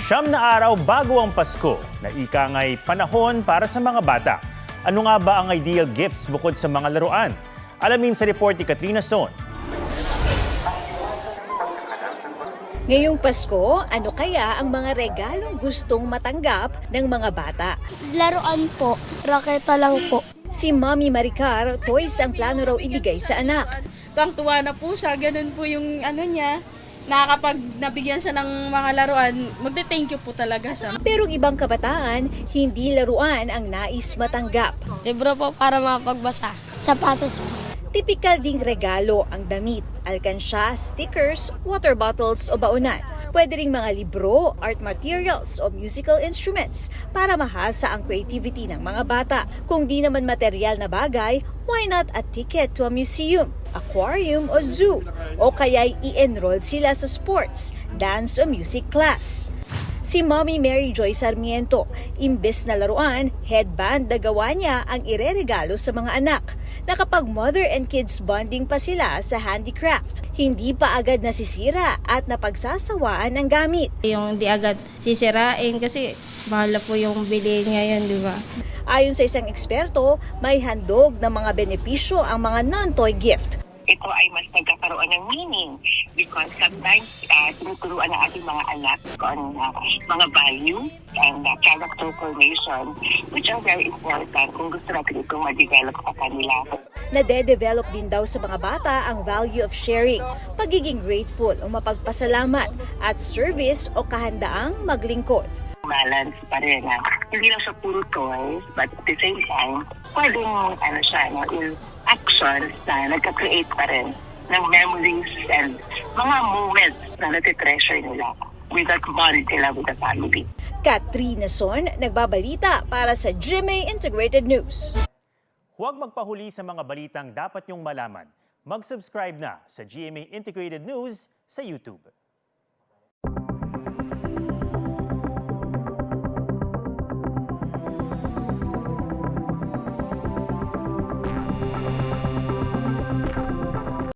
Siyam na araw bago ang Pasko, na ika nga'y panahon para sa mga bata. Ano nga ba ang ideal gifts bukod sa mga laruan? Alamin sa report ni Katrina Son. Ngayong Pasko, ano kaya ang mga regalong gustong matanggap ng mga bata? Laruan po, raketa lang po. Si Mommy Maricar, toys ang plano raw ibigay sa anak. Tuwang-tuwa na po siya, ganun po yung ano niya. Nakakapag nabigyan siya ng mga laruan, magte-thank you po talaga siya. Pero ang ibang kabataan, hindi laruan ang nais matanggap. Libro po para mapagbasa. Sapatos po. Tipikal ding regalo ang damit, alkansya, stickers, water bottles o baonan. Pwede ring mga libro, art materials o musical instruments para mahasa ang creativity ng mga bata. Kung di naman material na bagay, why not a ticket to a museum, aquarium o zoo? O kaya'y i-enroll sila sa sports, dance o music class. Si Mommy Mary Joy Sarmiento, imbes na laruan, headband na gawa niya ang ireregalo sa mga anak. Nakapag mother and kids bonding pa sila sa handicraft. Hindi pa agad nasisira at napagsasawaan ang gamit. Yung di agad sisirain kasi mahal na po yung bilhin ngayon, di ba? Ayon sa isang eksperto, may handog ng mga benepisyo ang mga non-toy gift. Ito ay mas nagkakaroon ng meaning because sometimes tinuturuan ng ating mga anak on mga value and character formation which are very important kung gusto natin itong ma-develop sa kanila. Nade-develop din daw sa mga bata ang value of sharing, pagiging grateful o mapagpasalamat at service o kahandaang maglingkod. Balance pa rin na hindi lang siya puro toys but at the same time pwedeng in actions na nagka-create pa rin ng memories and mga moments na natitreasure nila with that bond nila with the family. Katrina Son, nagbabalita para sa GMA Integrated News. Huwag magpahuli sa mga balitang dapat niyong malaman. Mag-subscribe na sa GMA Integrated News sa YouTube.